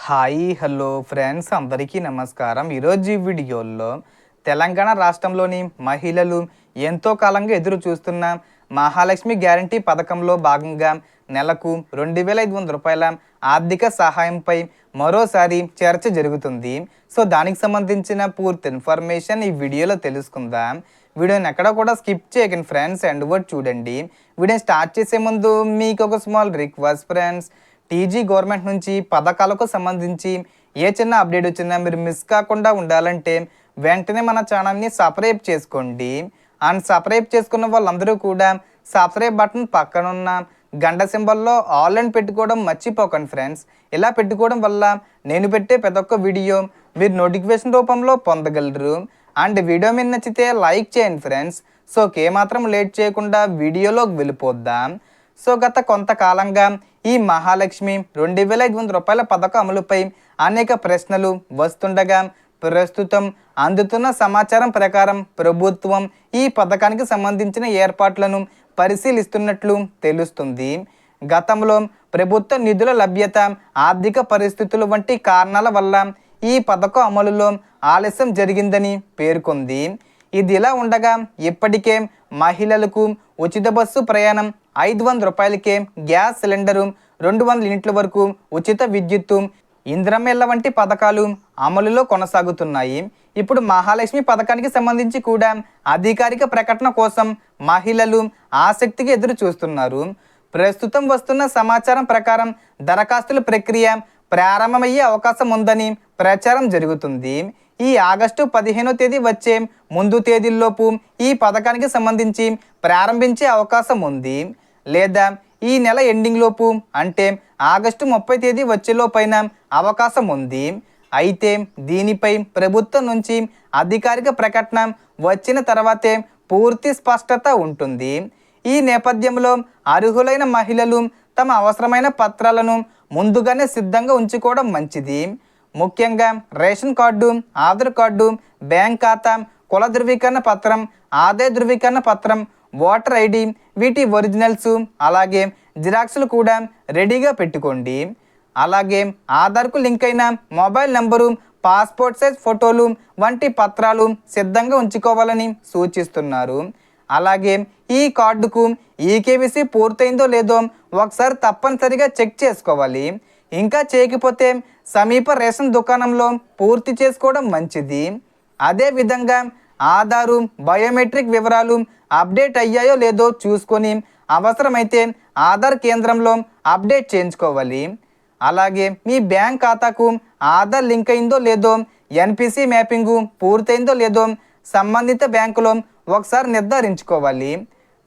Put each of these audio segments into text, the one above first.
Hi hello friends అందరికీ నమస్కారం. ఈరోజు ఈ వీడియోలో తెలంగాణ రాష్ట్రంలోని మహిళలు ఎంతో కాలంగా ఎదురు చూస్తున్న మహాలక్ష్మి గ్యారంటీ పథకంలో భాగంగా నెలకు 2,500 రూపాయల ఆర్థిక సహాయంపై మరోసారి చర్చ జరుగుతుంది. సో దానికి సంబంధించిన పూర్తి ఇన్ఫర్మేషన్ ఈ వీడియోలో తెలుసుకుందాం. వీడియోని ఎక్కడ కూడా స్కిప్ చేయకండి ఫ్రెండ్స్, ఎండ్ వరకు చూడండి. వీడియోని స్టార్ట్ చేసే ముందు మీకు ఒక small request friends, TG government నుంచి పథకాలకు సంబంధించి ఏ చిన్న అప్డేట్ వచ్చినా మీరు మిస్ కాకుండా ఉండాలంటే వెంటనే మన ఛానల్ని సబ్స్క్రైబ్ చేసుకోండి. అండ్ సబ్స్క్రైబ్ చేసుకున్న వాళ్ళందరూ కూడా సబ్స్క్రైబ్ బటన్ పక్కన ఉన్న గంట సింబల్లో ఆల్ అని పెట్టుకోవడం మర్చిపోకండి ఫ్రెండ్స్. ఇలా పెట్టుకోవడం వల్ల నేను పెట్టే ప్రతి ఒక్క వీడియో మీరు నోటిఫికేషన్ రూపంలో పొందగలరు. అండ్ వీడియో మీరు నచ్చితే లైక్ చేయండి ఫ్రెండ్స్. సో ఏమాత్రం లేట్ చేయకుండా వీడియోలోకి వెళ్ళిపోద్దాం. సో గత కొంతకాలంగా ఈ మహాలక్ష్మి 2,500 రూపాయల పథకం అమలుపై అనేక ప్రశ్నలు వస్తుండగా ప్రస్తుతం అందుతున్న సమాచారం ప్రకారం ప్రభుత్వం ఈ పథకానికి సంబంధించిన ఏర్పాట్లను పరిశీలిస్తున్నట్లు తెలుస్తుంది. గతంలో ప్రభుత్వ నిధుల లభ్యత, ఆర్థిక పరిస్థితులు వంటి కారణాల వల్ల ఈ పథకం అమలులో ఆలస్యం జరిగిందని పేర్కొంది. ఇదిలా ఉండగా ఇప్పటికే మహిళలకు ఉచిత బస్సు ప్రయాణం, 500 రూపాయలకే గ్యాస్ సిలిండరు, 200 యూనిట్ల వరకు ఉచిత విద్యుత్తు, ఇంద్రమేళ్ల వంటి పథకాలు అమలులో కొనసాగుతున్నాయి. ఇప్పుడు మహాలక్ష్మి పథకానికి సంబంధించి కూడా అధికారిక ప్రకటన కోసం మహిళలు ఆసక్తిగా ఎదురు చూస్తున్నారు. ప్రస్తుతం వస్తున్న సమాచారం ప్రకారం దరఖాస్తుల ప్రక్రియ ప్రారంభమయ్యే అవకాశం ఉందని ప్రచారం జరుగుతుంది. ఈ ఆగస్టు 15వ తేదీ వచ్చే ముందు తేదీల్లోపు ఈ పథకానికి సంబంధించి ప్రారంభించే అవకాశం ఉంది. లేదా ఈ నెల ఎండింగ్ లోపు అంటే ఆగస్టు 30 తేదీ వచ్చేలోపైన అవకాశం ఉంది. అయితే దీనిపై ప్రభుత్వం నుంచి అధికారిక ప్రకటన వచ్చిన తర్వాతే పూర్తి స్పష్టత ఉంటుంది. ఈ నేపథ్యంలో అర్హులైన మహిళలు తమ అవసరమైన పత్రాలను ముందుగానే సిద్ధంగా ఉంచుకోవడం మంచిది. ముఖ్యంగా ration card, Aadhaar card, bank ఖాతా, కుల ధృవీకరణ పత్రం, ఆదాయ ధృవీకరణ పత్రం, ఓటర్ ఐడి, వీటి ఒరిజినల్స్ అలాగే జిరాక్స్లు కూడా రెడీగా పెట్టుకోండి. అలాగే ఆధార్కు లింక్ అయిన మొబైల్ నెంబరు, పాస్పోర్ట్ సైజ్ ఫోటోలు వంటి పత్రాలు సిద్ధంగా ఉంచుకోవాలని సూచిస్తున్నారు. అలాగే ఈ కార్డుకు ఈకేవీసీ పూర్తయిందో లేదో ఒకసారి తప్పనిసరిగా చెక్ చేసుకోవాలి. ఇంకా చేయకపోతే సమీప రేషన్ దుకాణంలో పూర్తి చేసుకోవడం మంచిది. అదేవిధంగా ఆధారు, బయోమెట్రిక్ వివరాలు అప్డేట్ అయ్యాయో లేదో చూసుకొని అవసరమైతే ఆధార్ కేంద్రంలో అప్డేట్ చేయించుకోవాలి. అలాగే మీ బ్యాంక్ ఖాతాకు ఆధార్ లింక్ అయిందో లేదో, ఎన్పిసి మ్యాపింగు పూర్తయిందో లేదో సంబంధిత బ్యాంకులో ఒకసారి నిర్ధారించుకోవాలి.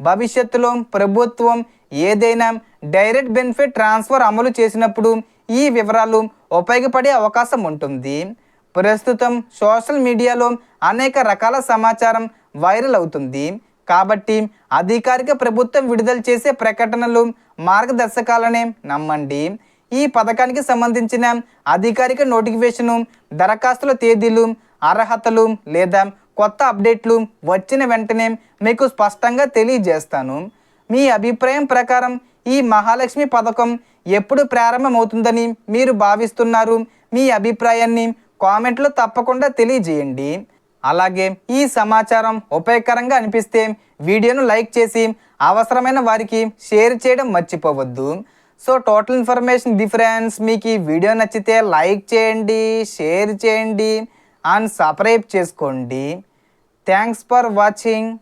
భవిష్యత్తులో ప్రభుత్వం ఏదైనా డైరెక్ట్ బెనిఫిట్ ట్రాన్స్ఫర్ అమలు చేసినప్పుడు ఈ వివరాలు ఉపయోగపడే అవకాశం ఉంటుంది. ప్రస్తుతం సోషల్ మీడియాలో అనేక రకాల సమాచారం వైరల్ అవుతుంది. కాబట్టి అధికారిక ప్రభుత్వం విడుదల చేసే ప్రకటనలు, మార్గదర్శకాలనే నమ్మండి. ఈ పథకానికి సంబంధించిన అధికారిక నోటిఫికేషను, దరఖాస్తుల తేదీలు, అర్హతలు లేదా కొత్త అప్డేట్లు వచ్చిన వెంటనే మీకు స్పష్టంగా తెలియజేస్తాను. మీ అభిప్రాయం ప్రకారం ఈ మహాలక్ష్మి పథకం ఎప్పుడు ప్రారంభమవుతుందని మీరు భావిస్తున్నారు? మీ అభిప్రాయాన్ని కామెంట్లో తప్పకుండా తెలియజేయండి. అలాగే ఈ సమాచారం ఉపయోగకరంగా అనిపిస్తే వీడియోను లైక్ చేసి అవసరమైన వారికి షేర్ చేయడం మర్చిపోవద్దు. So total information difference. మీకు ఈ వీడియో నచ్చితే లైక్ చేయండి, షేర్ చేయండి అండ్ సబ్స్క్రైబ్ చేసుకోండి. Thanks for watching.